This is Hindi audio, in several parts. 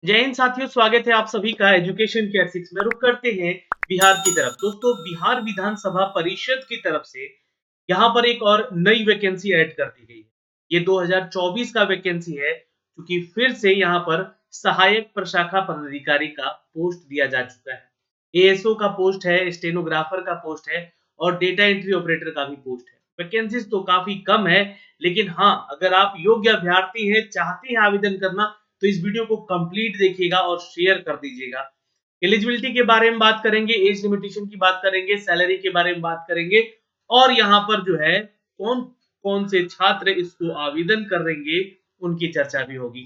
जय हिंद साथियों, स्वागत है आप सभी का एजुकेशन केयर 6 में। रुक करते हैं बिहार की तरफ। दोस्तों, बिहार विधानसभा परिषद की तरफ से यहाँ पर एक और नई वैकेंसी ऐड कर दी गई है। ये 2024 का वैकेंसी है, क्योंकि फिर से यहाँ पर सहायक प्रशाखा पदाधिकारी का पोस्ट दिया जा चुका है। एएसओ का पोस्ट है, स्टेनोग्राफर का पोस्ट है और डेटा एंट्री ऑपरेटर का भी पोस्ट है। वैकेंसीज तो काफी कम है, लेकिन हाँ, अगर आप योग्य अभ्यर्थी हैं, चाहते हैं आवेदन करना, तो इस वीडियो को कंप्लीट देखिएगा और शेयर कर दीजिएगा। एलिजिबिलिटी के बारे में बात करेंगे, एज लिमिटेशन की बात करेंगे, सैलरी के बारे में बात करेंगे और यहाँ पर जो है कौन कौन से छात्र इसको आवेदन करेंगे, उनकी चर्चा भी होगी।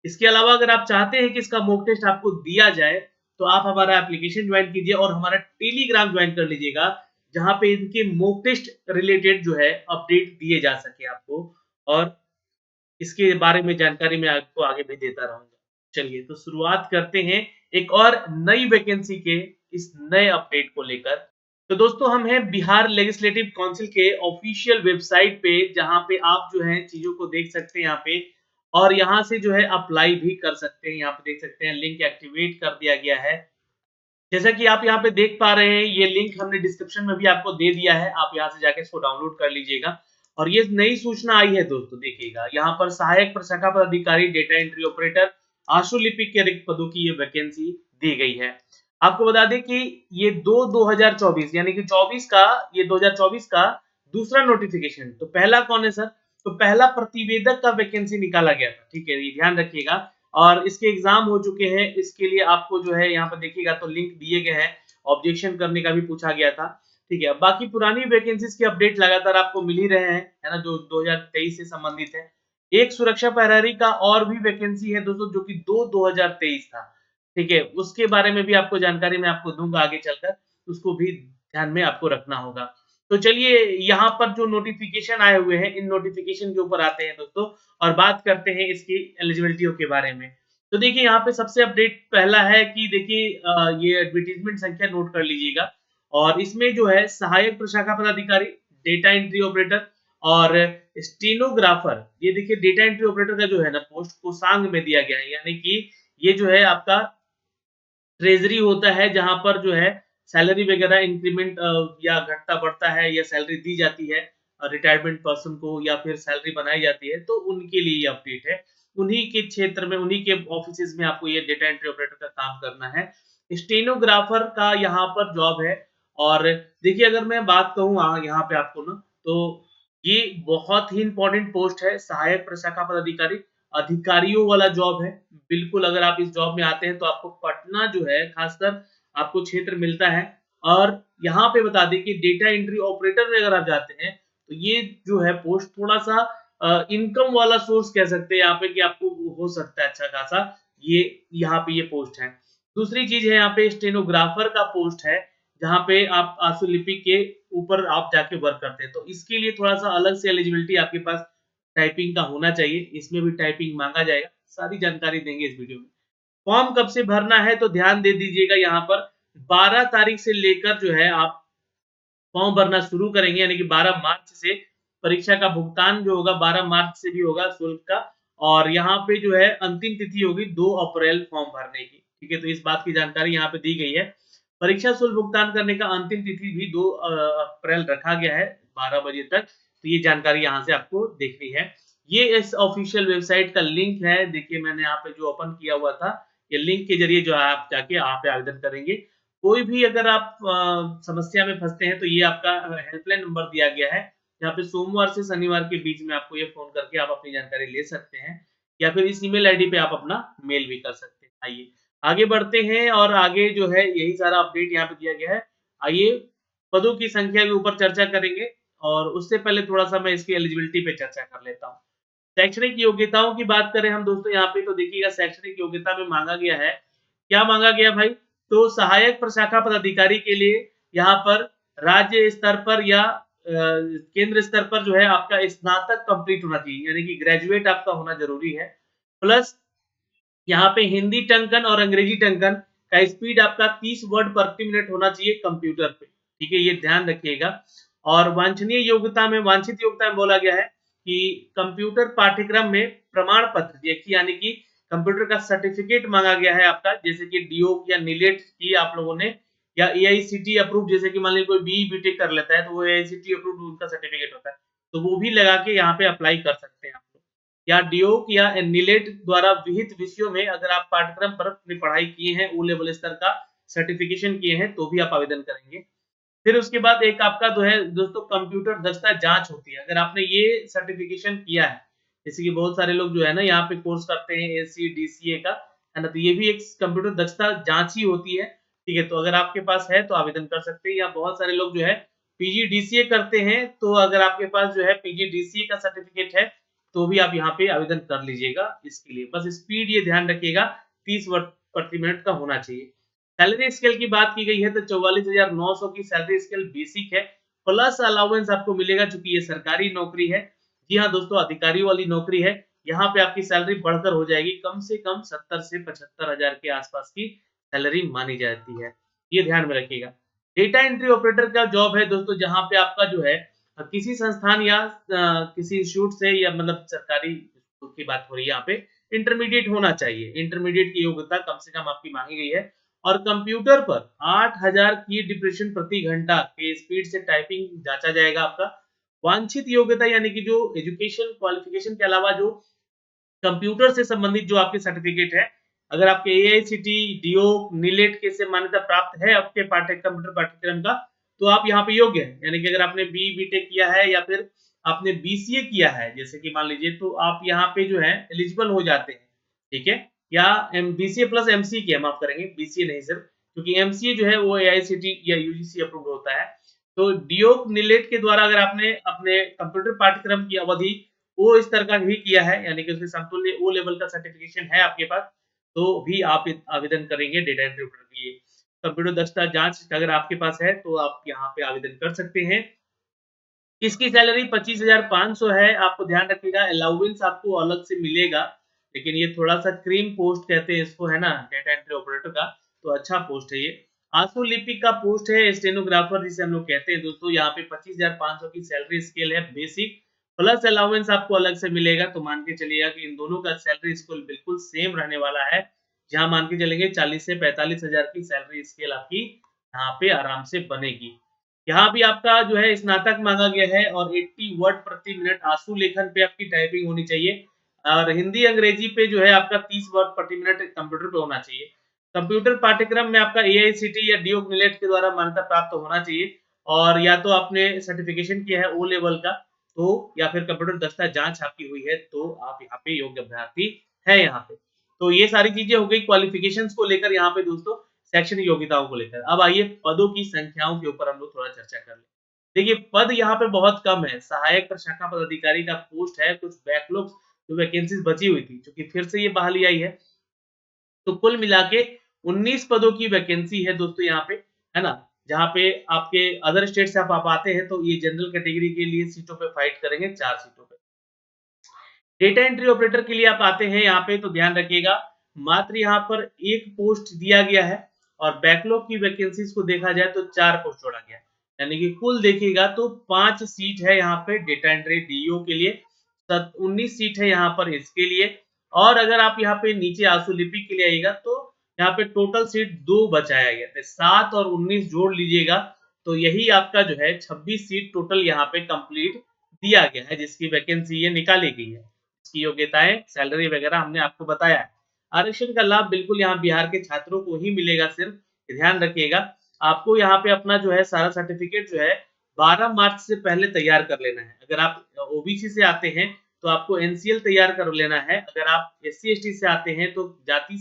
इसके अलावा अगर आप चाहते हैं कि इसका मॉक टेस्ट आपको दिया जाए, तो आप हमारा एप्लीकेशन ज्वाइन कीजिए और हमारा टेलीग्राम ज्वाइन कर लीजिएगा, जहां पे इनके मॉक टेस्ट रिलेटेड जो है अपडेट दिए जा सके आपको, और इसके बारे में जानकारी मैं आपको आगे भी देता रहूंगा। चलिए, तो शुरुआत करते हैं एक और नई वैकेंसी के इस नए अपडेट को लेकर। तो दोस्तों, हम हैं बिहार लेजिस्लेटिव काउंसिल के ऑफिशियल वेबसाइट पे, जहां पे आप जो है चीजों को देख सकते हैं यहाँ पे, और यहाँ से जो है अप्लाई भी कर सकते हैं। यहाँ पे देख सकते हैं लिंक एक्टिवेट कर दिया गया है। जैसा कि आप यहाँ पे देख पा रहे हैं, ये लिंक हमने डिस्क्रिप्शन में भी आपको दे दिया है, आप यहाँ से जाके इसको डाउनलोड कर लीजिएगा। और ये नई सूचना आई है दोस्तों, देखिएगा यहाँ पर सहायक प्रशाखा पदाधिकारी, डेटा एंट्री ऑपरेटर, आशुलिपिक के रिक्त पदों की ये वैकेंसी दी गई है। आपको बता दें कि ये 2024 यानी कि 24 का, ये 2024 का दूसरा नोटिफिकेशन। तो पहला कौन है सर? तो पहला प्रतिवेदक का वैकेंसी निकाला गया था, ठीक है, ये ध्यान रखिएगा। और इसके एग्जाम हो चुके हैं, इसके लिए आपको जो है यहाँ पर देखिएगा तो लिंक दिए गए हैं। ऑब्जेक्शन करने का भी पूछा गया था, ठीक है। बाकी पुरानी वैकेंसीज के अपडेट लगातार आपको मिल ही रहे हैं, है ना, जो 2023 से संबंधित है। एक सुरक्षा प्रहरी का और भी वैकेंसी है दोस्तों, जो कि 2023 था, ठीक है। उसके बारे में भी आपको जानकारी मैं आपको दूंगा आगे चलकर, उसको भी ध्यान में आपको रखना होगा। तो चलिए, यहाँ पर जो नोटिफिकेशन आए हुए हैं, इन नोटिफिकेशन के ऊपर आते हैं दोस्तों, और बात करते हैं इसकी एलिजिबिलिटी के बारे में। तो देखिए, यहाँ पे सबसे अपडेट पहला है कि देखिए, ये एडवर्टाइजमेंट संख्या नोट कर लीजिएगा। और इसमें जो है सहायक प्रशाखा पदाधिकारी, डेटा एंट्री ऑपरेटर और स्टेनोग्राफर, ये देखिए डेटा एंट्री ऑपरेटर का जो है ना पोस्ट कोसांग में दिया गया है, यानी कि ये जो है आपका ट्रेजरी होता है, जहां पर जो है सैलरी वगैरह इंक्रीमेंट या घटता बढ़ता है, या सैलरी दी जाती है रिटायरमेंट पर्सन को, या फिर सैलरी बनाई जाती है, तो उनके लिए ये अपडेट है। उन्हीं के क्षेत्र में, उन्हीं के ऑफिस में आपको ये डेटा एंट्री ऑपरेटर का काम करना है। स्टेनोग्राफर का यहाँ पर जॉब है। और देखिए, अगर मैं बात कहूँ यहाँ पे आपको ना, तो ये बहुत ही इंपॉर्टेंट पोस्ट है, सहायक प्रशाखा पदाधिकारी, अधिकारियों वाला जॉब है। बिल्कुल, अगर आप इस जॉब में आते हैं तो आपको पटना जो है खासकर आपको क्षेत्र मिलता है। और यहाँ पे बता दें कि डेटा एंट्री ऑपरेटर में अगर आप जाते हैं, तो ये जो है पोस्ट थोड़ा-सा इनकम वाला सोर्स कह सकते हैं यहाँ पे, कि आपको हो सकता है अच्छा खासा, ये यहाँ पे ये पोस्ट है। दूसरी चीज़ है, यहाँ पे स्टेनोग्राफर का पोस्ट है, जहाँ पे आप आशुलिपि के ऊपर आप जाके वर्क करते हैं। तो इसके लिए थोड़ा-सा अलग से एलिजिबिलिटी आपके पास टाइपिंग का होना चाहिए, इसमें भी टाइपिंग माँगा जाएगा। सारी जानकारी देंगे इस वीडियो में। फॉर्म कब से भरना है, तो ध्यान दे दीजिएगा, यहाँ पर 12 तारीख से लेकर जो है आप फॉर्म भरना शुरू करेंगे, यानी कि 12 मार्च से परीक्षा का भुगतान जो होगा 12 मार्च से भी होगा शुल्क का। और यहाँ पे जो है अंतिम तिथि होगी 2 अप्रैल फॉर्म भरने की, ठीक है। तो इस बात की जानकारी यहाँ पे दी गई है। परीक्षा शुल्क भुगतान करने का अंतिम तिथि भी 2 अप्रैल रखा गया है 12 बजे तक। तो ये जानकारी यहाँ से आपको देखनी है। ये इस ऑफिशियल वेबसाइट का लिंक है, देखिए मैंने यहाँ पे जो ओपन किया हुआ था, ये लिंक के जरिए जो है आप जाके यहाँ पे आवेदन करेंगे। कोई भी अगर आप समस्या में फँसते हैं, तो ये आपका हेल्पलाइन नंबर दिया गया है। यहाँ पे सोमवार से शनिवार के बीच में आपको ये फ़ोन करके आप अपनी जानकारी ले सकते हैं, या फिर इस ईमेल आईडी पे आप अपना मेल भी कर सकते हैं। आइए, आगे बढ़ते हैं, और आगे जो है यही सारा अपडेट यहाँ पे दिया गया है। आइए, पदों की संख्या के ऊपर चर्चा करेंगे, और उससे पहले थोड़ा-सा मैं इसकी एलिजिबिलिटी पे चर्चा कर लेता हूँ। शैक्षणिक योग्यताओं की बात करें हम दोस्तों यहाँ पे, तो देखिएगा शैक्षणिक योग्यता में माँगा गया है, क्या माँगा गया भाई? तो सहायक प्रशाखा पदाधिकारी के लिए यहाँ पर राज्य स्तर पर या केंद्र स्तर पर जो है आपका स्नातक कंप्लीट होना चाहिए, यानी कि ग्रेजुएट आपका होना ज़रूरी है। प्लस यहाँ पे हिंदी टंकन और अंग्रेजी टंकन का स्पीड आपका 30 वर्ड प्रति मिनट होना चाहिए कंप्यूटर पे, ठीक है, ये ध्यान रखिएगा। और वांछनीय योग्यता में, वांछित योग्यता में बोला गया है कि कंप्यूटर पाठ्यक्रम में प्रमाण पत्र देखिए, यानी कि कंप्यूटर का सर्टिफिकेट मांगा गया है आपका, जैसे कि डीओक या नीलेट की आप लोगों ने, या एआईसीटी अप्रूव, जैसे कि मान लीजिए कोई बीई बीटेक कर लेता है तो वो एआईसीटी अप्रूव उनका सर्टिफिकेट होता है, तो वो भी लगा के यहाँ पे अप्लाई कर सकते हैं आप लोग। या डीओक या नीलेट द्वारा विहित विषयों में अगर आप पाठ्यक्रम पर अपनी पढ़ाई किए हैं, ओ लेवल स्तर का सर्टिफिकेशन किए हैं, तो भी आप आवेदन करेंगे। फिर उसके बाद एक आपका जो है दोस्तों कंप्यूटर दक्षता जाँच होती है। अगर आपने ये सर्टिफ़िकेशन किया है, जैसे कि बहुत सारे लोग जो है ना यहाँ पे कोर्स करते हैं एएससी, डीसीए का, है ना? तो ये भी एक कंप्यूटर दक्षता जाँच ही होती है, ठीक है? तो अगर आपके पास है तो आवेदन कर सकते हैं, या बहुत सारे लोग जो है पीजीडीसीए करते हैं, तो अगर आपके पास जो है पीजीडीसीए का सर्टिफ़िकेट है, तो भी आप यहाँ पे आवेदन कर लीजिएगा इसके लिए। बस स्पीड ये ध्यान रखिएगा 30 वर्ड प्रति मिनट का होना चाहिए। सैलरी स्केल की बात की गई है तो 44,900 की सैलरी स्केल बेसिक है, प्लस अलाउंस आपको मिलेगा चूंकि ये सरकारी नौकरी है। जी हाँ दोस्तों, अधिकारी वाली नौकरी है। यहाँ पे आपकी सैलरी बढ़कर हो जाएगी कम से कम 70 से 75,000 के आसपास की सैलरी मानी जाती है, ये ध्यान में रखिएगा। डेटा एंट्री ऑपरेटर का जॉब है दोस्तों, जहाँ पे आपका जो है किसी संस्थान या किसी इंस्टीट्यूट से, या मतलब सरकारी की बात हो रही है यहाँ पे, इंटरमीडिएट होना चाहिए। इंटरमीडिएट की योग्यता कम से कम आपकी मांगी गई है, और कंप्यूटर पर 8000 की डिप्रेशन प्रति घंटा के स्पीड से टाइपिंग जांचा जाएगा आपका। वांछित योग्यता यानी कि जो एजुकेशन क्वालिफिकेशन के अलावा जो कंप्यूटर से संबंधित जो आपके सर्टिफिकेट है, अगर आपके एआईसीटी, डीओ, नीलेट के से मान्यता प्राप्त है आपके कंप्यूटर पाठ्यक्रम का, तो आप यहाँ पे योग्य हैं। यानी कि अगर आपने बी बीटेक किया है या फिर आपने बीसीए किया है, जैसे कि मान लीजिए, तो आप यहाँ पे जो है एलिजिबल हो जाते हैं, ठीक है? या बीसीए प्लस एमसीए किया, माफ करेंगे, बीसीए नहीं सिर्फ, क्योंकि एमसीए जो है वो एआईसीटी या यूजीसी अप्रूव्ड होता है। तो डीओ नीलेट के द्वारा अगर आपने अपने कंप्यूटर पाठ्यक्रम की अवधि वो स्तर का भी किया है, यानी कि उसके समतुल्य ओ लेवल का सर्टिफिकेशन है आपके पास, तो भी आप आवेदन करेंगे डेटा एंट्री ऑपरेटर के लिए। कंप्यूटर दक्षता जांच अगर आपके पास है तो आप यहाँ पे आवेदन कर सकते हैं। इसकी सैलरी 25,500 है, आपको ध्यान रखिएगा। अलाउंस आपको अलग से मिलेगा, लेकिन ये थोड़ा-सा क्रीम पोस्ट कहते हैं इसको, है ना? डेटा एंट्री ऑपरेटर का, तो अच्छा पोस्ट है ये। आंसू लिपिक का पोस्ट है, स्टेनोग्राफर जिसे हम लोग कहते हैं दोस्तों, यहाँ पे 25,500 की सैलरी स्केल है बेसिक, प्लस अलाउंस आपको अलग से मिलेगा, तो मान के चलिएगा कि इन दोनों का सैलरी स्केल बिल्कुल सेम रहने वाला है। जहाँ मान के चलेंगे 40 से 45,000 की सैलरी स्केल आपकी यहाँ पे आराम से बनेगी। यहाँ भी आपका जो है स्नातक मांगा गया है, और 80 वर्ड प्रति मिनट आंसू लेखन पे आपकी टाइपिंग होनी चाहिए, और हिंदी अंग्रेजी पे जो है आपका 30 वर्ड प्रति मिनट कंप्यूटर पे होना चाहिए। कंप्यूटर पाठ्यक्रम में आपका एआईसीटी या डीओ नीलेट के द्वारा मान्यता प्राप्त होना चाहिए, और या तो आपने सर्टिफिकेशन किया है ओ लेवल का, तो या फिर कंप्यूटर दक्षता जांच आपकी हुई है, तो आप यहाँ पे योग्य अभ्यर्थी है यहाँ पे। तो ये सारी चीजें हो गई क्वालिफिकेशंस को लेकर यहाँ पे दोस्तों, शैक्षणिक योग्यताओं को लेकर। अब आइए पदों की संख्याओं के ऊपर हम लोग थोड़ा चर्चा कर लें। देखिए पद यहाँ पे बहुत कम है, सहायक प्रशाखा पदाधिकारी का पोस्ट है, कुछ बैकलॉग जो वैकेंसीज बची हुई थी, क्योंकि फिर से ये बहाली आई है, तो कुल मिला के 19 पदों की वैकेंसी है दोस्तों यहाँ पे, है ना? जहाँ पे आपके अदर स्टेट से आप आते हैं, तो ये जनरल कैटेगरी के लिए सीटों पे फाइट करेंगे, 4 सीटों पे। डेटा एंट्री ऑपरेटर के लिए आप आते हैं यहाँ पे, तो ध्यान रखिएगा मात्र यहाँ पर एक पोस्ट दिया गया है, और बैकलॉग की वैकेंसीज को देखा जाए तो 4 पोस्ट जोड़ा गया है, यानी कि कुल देखिएगा तो 5 सीट है यहाँ पे डेटा एंट्री डीओ के लिए, 19 सीट है यहाँ पर इसके लिए, और अगर आप यहाँ पे नीचे आंसू लिपि के लिए आइएगा तो यहाँ पे टोटल सीट 2 बचाया गया है, 7 और 19 जोड़ लीजिएगा, तो यही आपका जो है 26 सीट टोटल यहाँ पे कंप्लीट दिया गया है, जिसकी वैकेंसी ये निकाली गई है। इसकी योग्यताएं, सैलरी वगैरह हमने आपको बताया है। आरक्षण का लाभ बिल्कुल यहाँ बिहार के छात्रों को ही मिलेगा सिर्फ, ध्यान रखिएगा। आपको यहाँ पे अपना जो है सारा सर्टिफिकेट जो है 12 मार्च से पहले तैयार कर लेना है। अगर आप ओबीसी से आते हैं तो आपको एनसीएल तैयार कर लेना है। अगर आप एससी एसटी से आते हैं तो जाति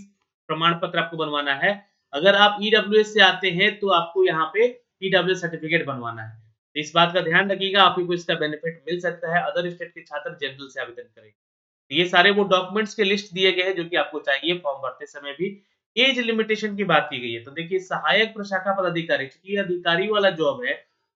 प्रमाण पत्र आपको बनवाना है। अगर आप ईडब्ल्यूएस से आते हैं तो आपको यहाँ पे ईडब्ल्यूएस सर्टिफिकेट बनवाना है। इस बात का ध्यान रखिएगा, आपको इसका बेनिफिट मिल सकता है। अदर स्टेट के छात्र जनरल से आवेदन करें। ये सारे वो डॉक्यूमेंट्स के लिस्ट दिए गए हैं जो कि आपको चाहिए फॉर्म भरते समय भी। एज लिमिटेशन की बात की गई है, तो देखिए सहायक प्रशाखा पदाधिकारी, क्योंकि ये अधिकारी वाला जॉब है,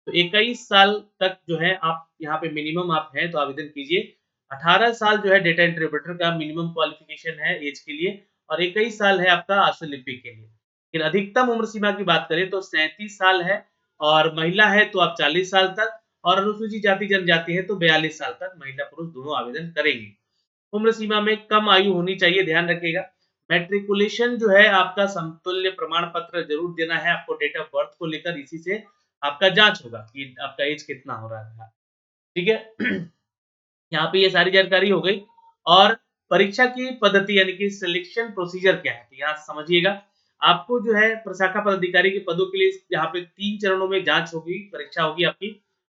तो 21 साल तक जो है आप यहाँ पे मिनिमम आप हैं तो आवेदन कीजिए। 18 साल जो है डेटा एंट्री ऑपरेटर का मिनिमम क्वालिफिकेशन है एज के लिए, और 21 साल है आपका आंसू लिपि के लिए। फिर अधिकतम उम्र सीमा की बात करें तो 37 साल है, और महिला है तो आप 40 साल तक, और अनुसूचित जाति जनजाति है तो 42 साल तक महिला पुरुष दोनों आवेदन करेंगे। उम्र सीमा में कम आयु होनी चाहिए, ध्यान रखिएगा। मैट्रिकुलेशन जो है आपका समतुल्य प्रमाण पत्र जरूर देना है आपको डेट ऑफ बर्थ को लेकर, इसी से आपका जांच होगा कि आपका एज कितना हो रहा है। ठीक है। यहाँ पे ये सारी जानकारी हो गई। और परीक्षा की पद्धति यानी कि सिलेक्शन प्रोसीजर क्या है, तो यहाँ समझिएगा। आपको जो है प्रशाखा पदाधिकारी के पदों के लिए यहाँ पे 3 चरणों में जांच होगी, परीक्षा होगी आपकी।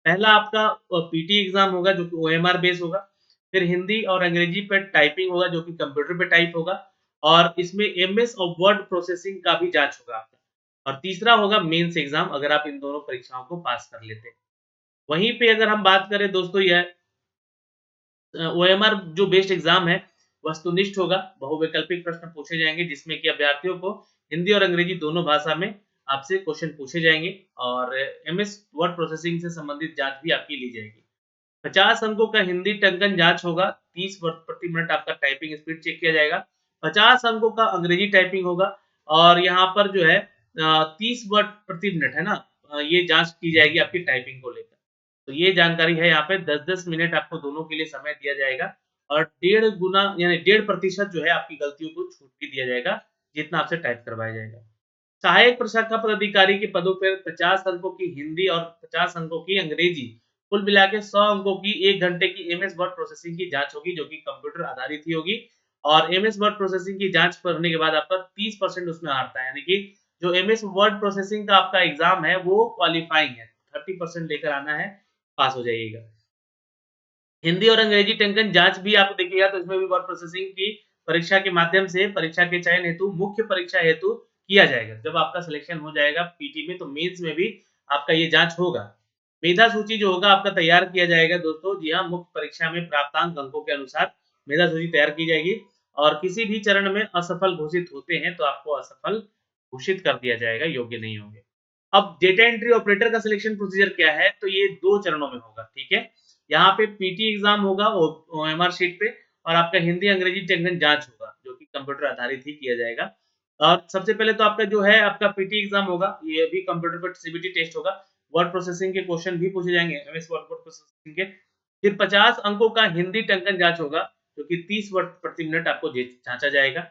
पहला आपका पीटी एग्जाम होगा जो कि ओएमआर बेस होगा। फिर हिंदी और अंग्रेजी पे टाइपिंग होगा जो कि कंप्यूटर पे टाइप होगा। और इसमें एमएस और वर्ड प्रोसेसिंग का भी जांच होगा आपका। और तीसरा होगा मेंस एग्जाम, अगर आप इन दोनों परीक्षाओं को पास कर लेते हैं। वहीं पे अगर हम बात करें दोस्तों, यह ओएमआर जो बेस्ड एग्जाम है वस्तुनिष्ठ होगा, बहुवैकल्पिक प्रश्न पूछे जाएंगे जिसमें कि अभ्यर्थियों को हिंदी और अंग्रेजी दोनों भाषा में आपसे क्वेश्चन पूछे जाएंगे। और एमएस वर्ड प्रोसेसिंग से संबंधित जांच भी आपकी ली जाएगी। 50 अंकों का हिंदी टंकन जांच होगा, 30 वर्ड प्रति मिनट आपका टाइपिंग स्पीड चेक किया जाएगा। 50 अंकों का अंग्रेजी टाइपिंग होगा। और यहाँ पर जो है 30 वर्ड प्रति मिनट है ना, ये जांच की जाएगी आपकी टाइपिंग को लेकर। तो ये जानकारी है, यहाँ पे 10-10 मिनट आपको दोनों के लिए समय दिया जाएगा। और 1.5 गुना यानी 1.5% जो है आपकी गलतियों को छूट भी दिया जाएगा, जितना आपसे टाइप करवाया जाएगा। सहायक प्रशाखा पदाधिकारी के पदों पर 50 अंकों की हिंदी और 50 अंकों की अंग्रेजी, कुल मिला के 100 अंकों की 1 घंटे की एमएस वर्ड प्रोसेसिंग की जांच होगी जो कि कंप्यूटर आधारित ही होगी। और एमएस वर्ड प्रोसेसिंग की जांच करने के बाद आपका 30% उसमें आता है, यानी कि जो एमएस वर्ड प्रोसेसिंग का आपका एग्जाम है वो क्वालिफाइंग है, 30% लेकर आना है, पास हो जाइएगा। हिंदी और अंग्रेजी टंकन जांच भी आप देखिएगा तो इसमें भी वर्ड प्रोसेसिंग की परीक्षा के माध्यम से परीक्षा के चयन हेतु मुख्य परीक्षा हेतु किया जाएगा। जब आपका सिलेक्शन हो जाएगा पीटी में तो मेंस में भी आपका ये जांच होगा। मेधा सूची जो होगा आपका तैयार किया जाएगा दोस्तों, जी हाँ, मुख्य परीक्षा में प्राप्तांक अंकों के अनुसार मेधा सूची तैयार की जाएगी। और किसी भी चरण में असफल घोषित होते हैं तो आपको असफल घोषित कर दिया जाएगा, योग्य नहीं होंगे। अब डेटा एंट्री ऑपरेटर का सिलेक्शन प्रोसीजर क्या है, तो ये 2 चरणों में होगा, ठीक है। यहाँ पे पीटी एग्जाम होगा ओएमआर शीट पे, और आपका हिंदी अंग्रेजी टंकन जांच होगा जो कि कंप्यूटर आधारित ही किया जाएगा। और सबसे पहले तो आपका जो है आपका पीटी एग्जाम होगा, ये भी कंप्यूटर पर सीबीटी टेस्ट होगा। वर्ड प्रोसेसिंग के क्वेश्चन भी पूछे जाएंगे एमएस वर्ड प्रोसेसिंग के। फिर 50 अंकों का हिंदी टंकन जांच होगा जो कि 30 वर्ड प्रति मिनट आपको जांचा जाएगा।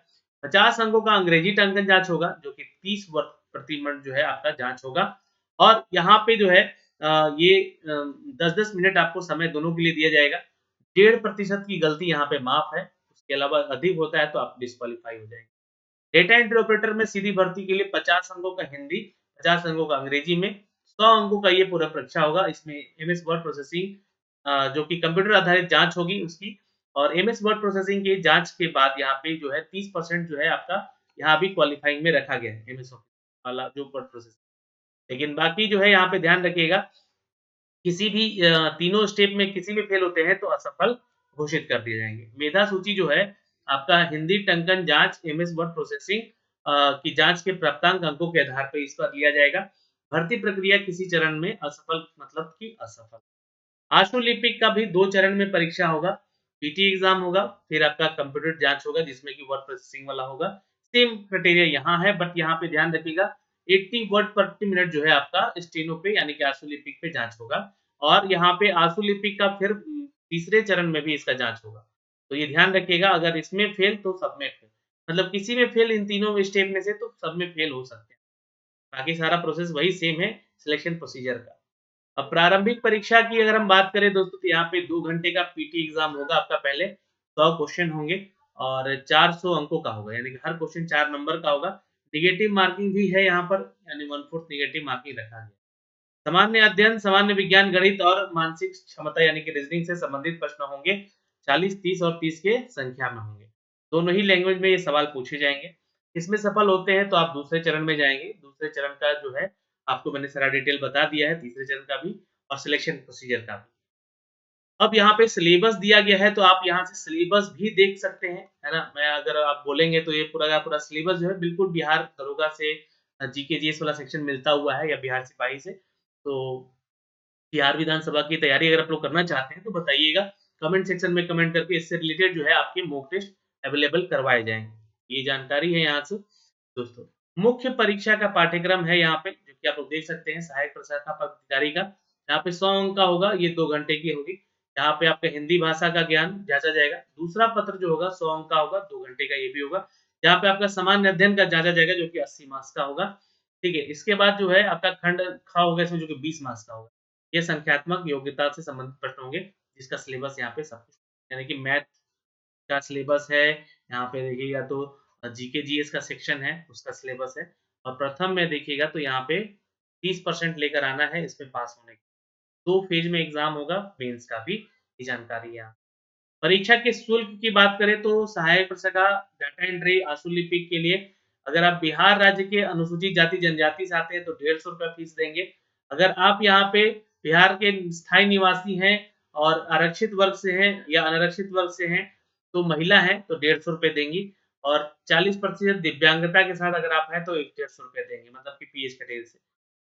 50 अंकों का अंग्रेजी टंकन जांच होगा जो कि 30 वर्ड प्रति मिनट जो है आपका जांच होगा। और यहाँ पे जो है ये 10-10 मिनट आपको समय दोनों के लिए दिया जाएगा। 1.5% की गलती यहाँ पे माफ है, उसके अलावा अधिक होता है तो आप डिस्क्वालीफाई हो जाएंगे। डेटा एंट्री ऑपरेटर में सीधी भर्ती के लिए 50 अंकों का हिंदी, 50 अंकों का अंग्रेजी में, 100 अंकों का ये पूरा परीक्षा होगा। इसमें एमएस वर्ड प्रोसेसिंग जो कि कंप्यूटर आधारित जांच होगी उसकी। और एमएस वर्ड प्रोसेसिंग की जांच के बाद यहाँ पे जो है 30% जो है आपका यहाँ भी क्वालिफाइंग में रखा गया है एमएस वाला जो वर्ड प्रोसेसिंग। लेकिन बाकी जो है यहाँ पे ध्यान रखिएगा, किसी भी तीनों स्टेप में किसी में फेल होते हैं तो असफल घोषित कर दिए जाएंगे। मेधा सूची जो है आपका हिंदी टंकन जांच एमएस वर्ड प्रोसेसिंग की जांच के प्राप्तांक अंकों के आधार पर इस पर लिया जाएगा। भर्ती प्रक्रिया किसी चरण में असफल मतलब कि असफल। आशुलिपिक का भी 2 चरण में परीक्षा होगा। पीटी एग्जाम होगा, फिर आपका कंप्यूटर जांच होगा जिसमें कि वर्ड प्रोसेसिंग वाला होगा। सेम क्राइटेरिया यहाँ है, बट यहाँ पे ध्यान रखिएगा 80 वर्ड प्रति मिनट जो है आपका स्टेनो पे यानी कि आशुलिपिक पे जांच होगा। और यहाँ पे आशुलिपिक का फिर तीसरे चरण में भी इसका जांच होगा। तो ये ध्यान रखिएगा, अगर इसमें फेल तो सब में फेल, मतलब किसी में फेल इन तीनों स्टेप में से तो सब में फेल हो सकते हैं। बाकी सारा प्रोसेस वही सेम है सिलेक्शन प्रोसीजर का। अब प्रारंभिक परीक्षा की अगर हम बात करें दोस्तों तो यहाँ पे 2 घंटे का पीटी एग्जाम होगा आपका। पहले 100 क्वेश्चन होंगे और 400 अंकों का होगा, यानी कि हर क्वेश्चन 4 नंबर का होगा। नेगेटिव मार्किंग भी है यहाँ पर, यानी 1/4 नेगेटिव मार्किंग रखा गया। सामान्य अध्ययन, सामान्य विज्ञान, गणित और मानसिक क्षमता यानी कि रीजनिंग से संबंधित प्रश्न होंगे। 40, 30 और 30 के संख्या में होंगे। दोनों ही लैंग्वेज में ये सवाल पूछे जाएंगे। इसमें सफल होते हैं तो आप दूसरे चरण में जाएंगे। दूसरे चरण का जो है आपको मैंने सारा डिटेल बता दिया है, तीसरे चरण का भी और सिलेक्शन प्रोसीजर का भी। अब यहाँ पे सिलेबस दिया गया है तो आप यहाँ से सिलेबस भी देख सकते हैं, है ना। मैं अगर आप बोलेंगे तो ये पूरा का पूरा सिलेबस जो है बिल्कुल बिहार दरोगा से जीके जीएस वाला सेक्शन मिलता हुआ है, या बिहार सिपाही से। तो बिहार विधानसभा की तैयारी अगर आप लोग करना चाहते हैं तो बताइएगा कमेंट सेक्शन में, कमेंट करके इससे रिलेटेड जो है आपके मॉक टेस्ट अवेलेबल करवाए जाएंगे। ये जानकारी है यहाँ से दोस्तों। मुख्य परीक्षा का पाठ्यक्रम है यहाँ पे जो कि आप लोग देख सकते हैं, सहायक प्रशाखा पदाधिकारी का। यहाँ पे 100 अंक का होगा, ये 2 घंटे की होगी। यहाँ पे आपका हिंदी भाषा का ज्ञान जाँचा जाएगा। दूसरा पत्र जो होगा 100 अंक का होगा, 2 घंटे का ये भी होगा। जहाँ पे आपका सामान्य अध्ययन का जाँचा जाएगा जो कि 80 मार्क्स का होगा। ठीक है? इसके बाद जो है आपका खंड ख होगा इसमें जो कि 20 मार्क्स का होगा। ये संख्यात्मक योग्यता से संबंधित प्रश्न होंगे, जिसका सिलेबस यहाँ पे सब कुछ यानी कि मैथ का सिलेबस है, यहाँ पे देखिएगा तो जीके जीएस का सेक्शन है, उसका सिलेबस है और प्रथम में देखिएगा तो यहाँ पे 30% लेकर आना है इसमें पास होने के। 2 फेज़ में एग्ज़ाम होगा, मेंस का भी, ये जानकारी है यहाँ। परीक्षा के शुल्क की बात करें तो सहायक प्रशिक्षका, डाटा एंट्री, आशुलिपिक के लिए अगर आप बिहार राज्य के अनुसूचित जाति जनजाति से आते हैं तो ₹150 फीस देंगे। अगर आप यहाँ पे बिहार के स्थायी निवासी हैं और आरक्षित वर्ग से हैं या अनारक्षित वर्ग से हैं, तो महिला हैं तो ₹150 देंगी और 40% दिव्यांगता के साथ अगर आप हैं तो ₹150 देंगे मतलब कि पीएच कैटेगरी से।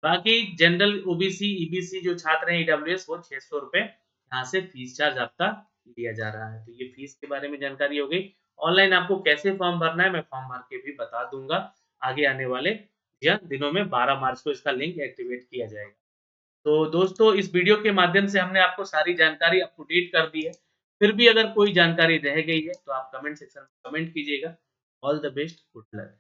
बाकी जनरल, ओबीसी, ईबीसी जो छात्र हैं ईडब्ल्यूएस वो ₹600 यहाँ से फीस चार्ज आपका लिया जा रहा है। तो ये फीस के बारे में जानकारी हो गई। ऑनलाइन आपको कैसे फॉर्म भरना है मैं फॉर्म भर के भी बता दूँगा आगे आने वाले या दिनों में 12 मार्च को इसका लिंक एक्टिवेट किया जाएगा। तो दोस्तों इस वीडियो के माध्यम से हमने आपको सारी जानकारी अप टू डेट कर दी है। फिर भी अगर कोई जानकारी रह गई है तो आप कमेंट सेक्शन में कमेंट कीजिएगा। All the best, good luck.